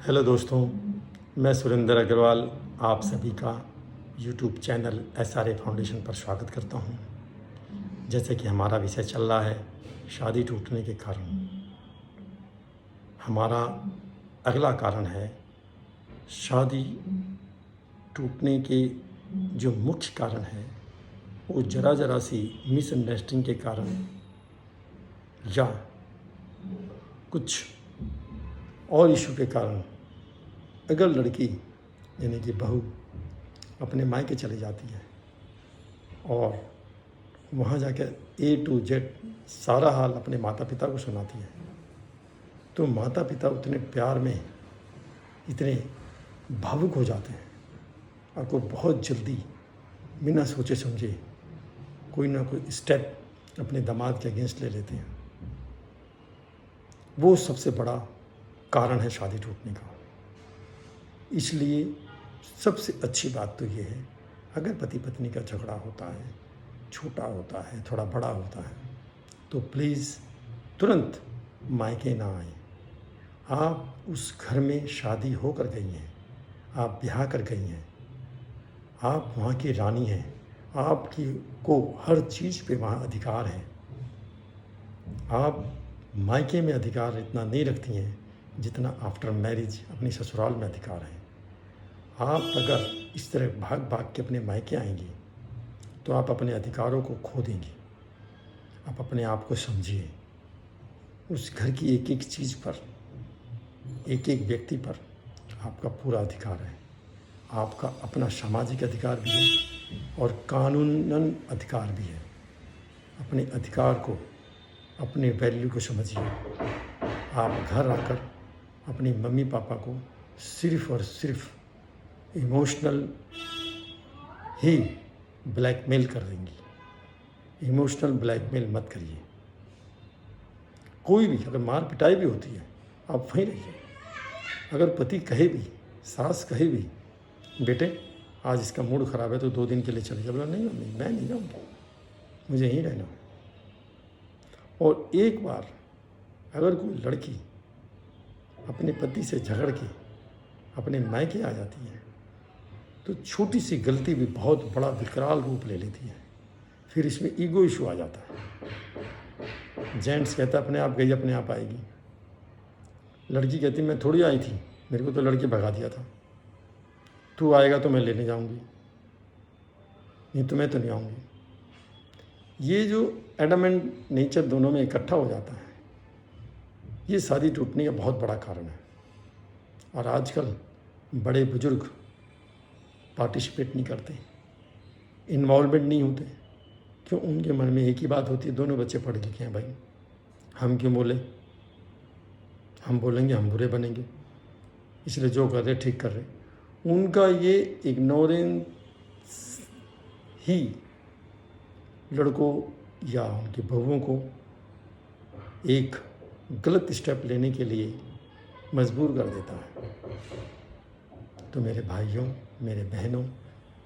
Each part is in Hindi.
हेलो दोस्तों, मैं सुरेंद्र अग्रवाल आप सभी का यूट्यूब चैनल SRA फाउंडेशन पर स्वागत करता हूं। जैसे कि हमारा विषय चल रहा है शादी टूटने के कारण। हमारा अगला कारण है शादी टूटने के जो मुख्य कारण है वो ज़रा सी मिसअंडरस्टैंडिंग के कारण या कुछ और इशू के कारण अगर लड़की यानी कि बहू अपने मायके चली जाती है और वहाँ जाकर A to Z सारा हाल अपने माता पिता को सुनाती है, तो माता पिता उतने प्यार में इतने भावुक हो जाते हैं और को बहुत जल्दी बिना सोचे समझे कोई ना कोई स्टेप अपने दामाद के अगेंस्ट ले लेते हैं। वो सबसे बड़ा कारण है शादी टूटने का। इसलिए सबसे अच्छी बात तो ये है, अगर पति पत्नी का झगड़ा होता है, छोटा होता है, थोड़ा बड़ा होता है, तो प्लीज़ तुरंत मायके ना आए। आप उस घर में शादी होकर गई हैं, आप ब्याह कर गई हैं, आप वहाँ की रानी हैं, आपकी को हर चीज़ पे वहाँ अधिकार है। आप मायके में अधिकार इतना नहीं रखती हैं जितना आफ्टर मैरिज अपनी ससुराल में अधिकार है। आप अगर इस तरह भाग भाग के अपने मायके आएंगी तो आप अपने अधिकारों को खो देंगी। आप अपने आप को समझिए, उस घर की एक एक चीज़ पर, एक एक व्यक्ति पर आपका पूरा अधिकार है। आपका अपना सामाजिक अधिकार भी है और कानूनन अधिकार भी है। अपने अधिकार को, अपने वैल्यू को समझिए। आप घर आकर अपनी मम्मी पापा को सिर्फ़ और सिर्फ इमोशनल ही ब्लैकमेल कर देंगी। इमोशनल ब्लैकमेल मत करिए। कोई भी अगर मार पिटाई भी होती है, आप वहीं रहिए। अगर पति कहे भी, सास कहे भी, बेटे आज इसका मूड ख़राब है तो 2 दिन के लिए चले जाओ, बोला नहीं मम्मी मैं नहीं जाऊँगी, मुझे यहीं रहना है। और एक बार अगर कोई लड़की अपने पति से झगड़ के अपने मायके आ जाती है तो छोटी सी गलती भी बहुत बड़ा विकराल रूप ले लेती है। फिर इसमें ईगो इशू आ जाता है। जेंट्स कहता अपने आप गई अपने आप आएगी, लड़की कहती मैं थोड़ी आई थी, मेरे को तो लड़के भगा दिया था, तू आएगा तो मैं लेने जाऊंगी, नहीं तो मैं तो नहीं आऊँगी। ये जो एडमेंट नेचर दोनों में इकट्ठा हो जाता है, ये शादी टूटने का बहुत बड़ा कारण है। और आजकल बड़े बुजुर्ग पार्टिसिपेट नहीं करते, इन्वॉल्वमेंट नहीं होते। क्यों? उनके मन में एक ही बात होती है, दोनों बच्चे पढ़ लिखे हैं भाई, हम क्यों बोले, हम बोलेंगे हम बुरे बनेंगे, इसलिए जो कर रहे ठीक कर रहे। उनका ये इग्नोरेंस ही लड़कों या उनकी बहुओं को एक गलत स्टेप लेने के लिए मजबूर कर देता है। तो मेरे भाइयों, मेरे बहनों,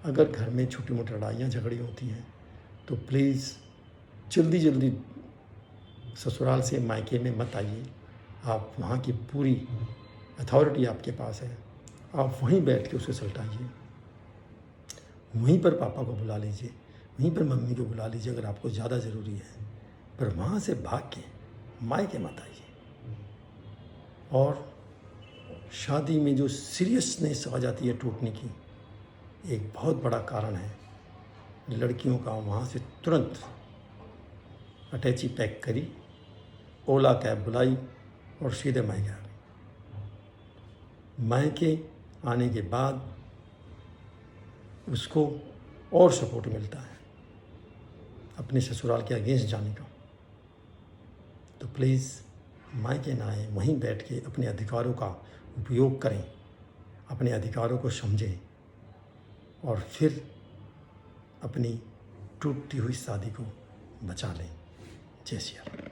अगर घर में छोटी मोटी लड़ाइयाँ झगड़ी होती हैं तो प्लीज़ जल्दी जल्दी ससुराल से मायके में मत आइए। आप वहाँ की पूरी अथॉरिटी आपके पास है, आप वहीं बैठ के उसे सुलटाइए। वहीं पर पापा को बुला लीजिए, वहीं पर मम्मी को बुला लीजिए अगर आपको ज़्यादा ज़रूरी है, पर वहाँ से भाग के मायके मत आइए। और शादी में जो सीरियसनेस आ जाती है टूटने की, एक बहुत बड़ा कारण है लड़कियों का वहाँ से तुरंत अटैची पैक करी, ओला कैब बुलाई और सीधे मायके आ गई। मायके आने के बाद उसको और सपोर्ट मिलता है अपने ससुराल के अगेंस्ट जाने का। तो प्लीज़ मायके ना आए, वहीं बैठ के अपने अधिकारों का उपयोग करें, अपने अधिकारों को समझें और फिर अपनी टूटती हुई शादी को बचा लें। जय श्री राम।